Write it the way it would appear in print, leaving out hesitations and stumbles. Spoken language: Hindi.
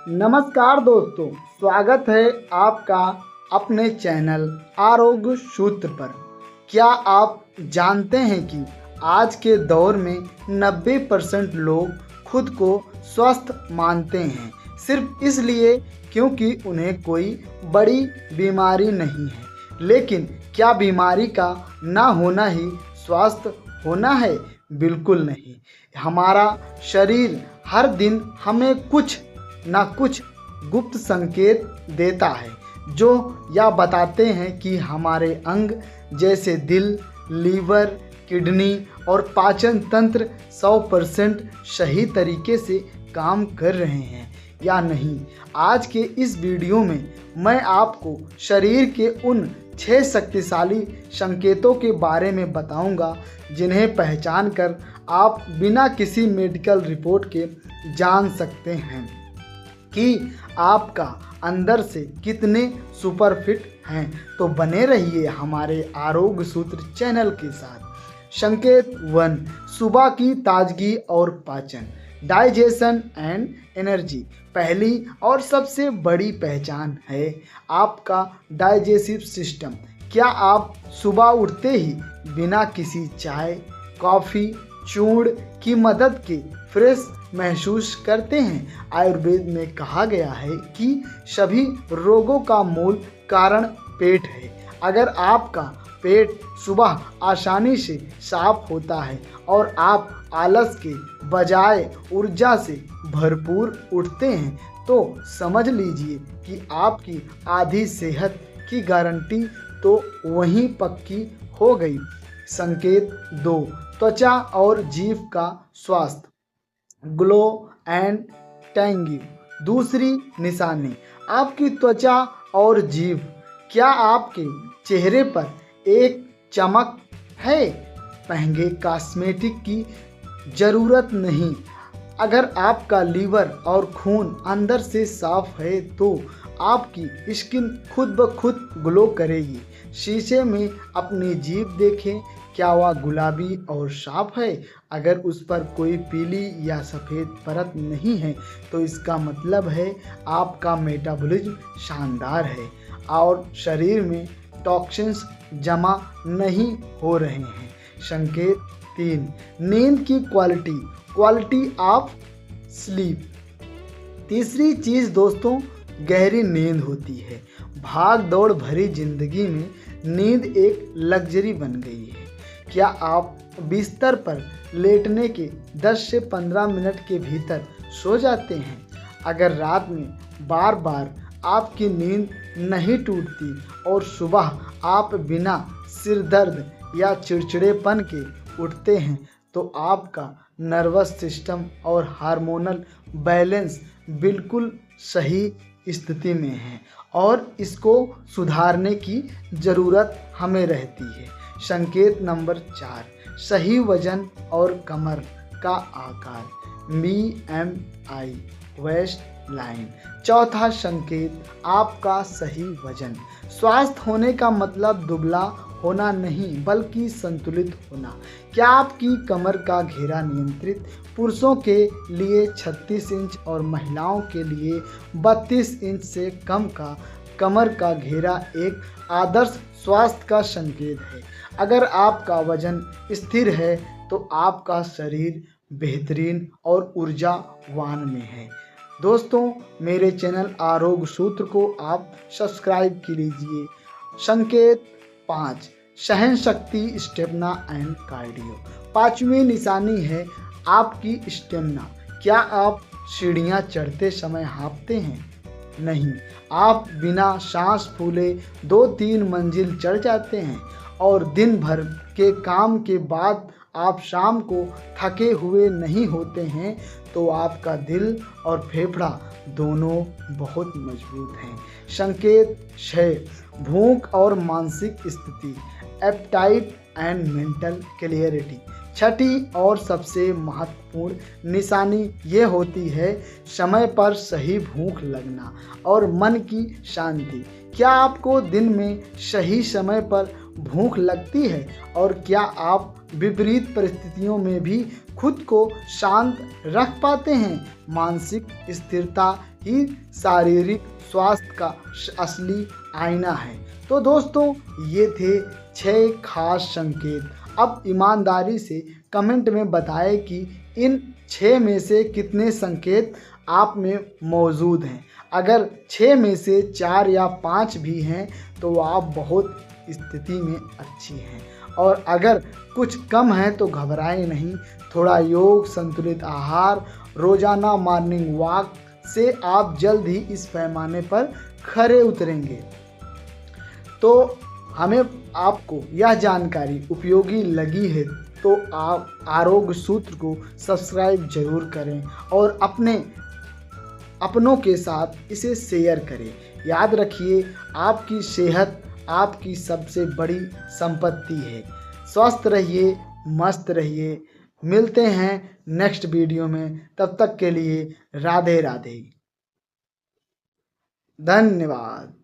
नमस्कार दोस्तों, स्वागत है आपका अपने चैनल आरोग्य सूत्र पर। क्या आप जानते हैं कि आज के दौर में 90% लोग खुद को स्वस्थ मानते हैं, सिर्फ इसलिए क्योंकि उन्हें कोई बड़ी बीमारी नहीं है। लेकिन क्या बीमारी का ना होना ही स्वस्थ होना है? बिल्कुल नहीं। हमारा शरीर हर दिन हमें कुछ ना कुछ गुप्त संकेत देता है, जो यह बताते हैं कि हमारे अंग जैसे दिल, लीवर, किडनी और पाचन तंत्र 100% सही तरीके से काम कर रहे हैं या नहीं। आज के इस वीडियो में मैं आपको शरीर के उन 6 शक्तिशाली संकेतों के बारे में बताऊंगा, जिन्हें पहचान कर आप बिना किसी मेडिकल रिपोर्ट के जान सकते हैं कि आपका अंदर से कितने सुपर फिट हैं। तो बने रहिए हमारे आरोग्य सूत्र चैनल के साथ। संकेत 1, सुबह की ताजगी और पाचन, डाइजेशन एंड एनर्जी। पहली और सबसे बड़ी पहचान है आपका डाइजेस्टिव सिस्टम। क्या आप सुबह उठते ही बिना किसी चाय, कॉफ़ी, चूर्ण की मदद के फ्रेश महसूस करते हैं? आयुर्वेद में कहा गया है कि सभी रोगों का मूल कारण पेट है। अगर आपका पेट सुबह आसानी से साफ होता है और आप आलस के बजाय ऊर्जा से भरपूर उठते हैं, तो समझ लीजिए कि आपकी आधी सेहत की गारंटी तो वहीं पक्की हो गई। संकेत 2, त्वचा और जीभ का स्वास्थ्य, ग्लो एंड टैंगी। दूसरी निशानी, आपकी त्वचा और जीभ। क्या आपके चेहरे पर एक चमक है? महंगे कॉस्मेटिक की ज़रूरत नहीं। अगर आपका लीवर और खून अंदर से साफ है, तो आपकी स्किन खुद ब खुद ग्लो करेगी। शीशे में अपनी जीभ देखें, क्या वह गुलाबी और साफ है? अगर उस पर कोई पीली या सफ़ेद परत नहीं है, तो इसका मतलब है आपका मेटाबॉलिज्म शानदार है और शरीर में टॉक्सिन्स जमा नहीं हो रहे हैं। संकेत 3, नींद की क्वालिटी ऑफ स्लीप। तीसरी चीज़ दोस्तों, गहरी नींद होती है। भाग दौड़ भरी जिंदगी में नींद एक लग्जरी बन गई है। क्या आप बिस्तर पर लेटने के 10 से 15 मिनट के भीतर सो जाते हैं? अगर रात में बार बार आपकी नींद नहीं टूटती और सुबह आप बिना सिर दर्द या चिड़चिड़ेपन के उठते हैं, तो आपका नर्वस सिस्टम और हार्मोनल बैलेंस बिल्कुल सही स्थिति में है और इसको सुधारने की ज़रूरत हमें रहती है। संकेत नंबर 4, सही वजन और कमर का आकार, BMI वेस्ट लाइन। चौथा संकेत, आपका सही वजन। स्वस्थ होने का मतलब दुबला होना नहीं, बल्कि संतुलित होना। क्या आपकी कमर का घेरा नियंत्रित? पुरुषों के लिए 36 इंच और महिलाओं के लिए 32 इंच से कम का कमर का घेरा एक आदर्श स्वास्थ्य का संकेत है। अगर आपका वजन स्थिर है, तो आपका शरीर बेहतरीन और ऊर्जावान में है। दोस्तों, मेरे चैनल आरोग्य सूत्र को आप सब्सक्राइब कीजिए। संकेत 5, सहन शक्ति, स्टेमिना एंड कार्डियो। 5वीं निशानी है आपकी स्टेमिना। क्या आप सीढ़ियाँ चढ़ते समय हाँफते हैं? नहीं, आप बिना सांस फूले 2-3 मंजिल चढ़ जाते हैं और दिन भर के काम के बाद आप शाम को थके हुए नहीं होते हैं, तो आपका दिल और फेफड़ा दोनों बहुत मजबूत हैं। संकेत 6, भूख और मानसिक स्थिति, एपेटाइट एंड मेंटल क्लियरिटी। छठी और सबसे महत्वपूर्ण निशानी ये होती है समय पर सही भूख लगना और मन की शांति। क्या आपको दिन में सही समय पर भूख लगती है और क्या आप विपरीत परिस्थितियों में भी खुद को शांत रख पाते हैं? मानसिक स्थिरता ही शारीरिक स्वास्थ्य का असली आईना है। तो दोस्तों, ये थे 6 खास संकेत। अब ईमानदारी से कमेंट में बताएं कि इन 6 में से कितने संकेत आप में मौजूद हैं। अगर 6 में से 4 या 5 भी हैं तो आप बहुत स्थिति में अच्छी हैं, और अगर कुछ कम है तो घबराएं नहीं। थोड़ा योग, संतुलित आहार, रोजाना मॉर्निंग वॉक से आप जल्द ही इस पैमाने पर खरे उतरेंगे। तो हमें आपको यह जानकारी उपयोगी लगी है तो आप आरोग्य सूत्र को सब्सक्राइब जरूर करें और अपनों के साथ इसे शेयर करें। याद रखिए, आपकी सेहत आपकी सबसे बड़ी संपत्ति है। स्वस्थ रहिए, मस्त रहिए। मिलते हैं नेक्स्ट वीडियो में। तब तक के लिए राधे राधे। धन्यवाद।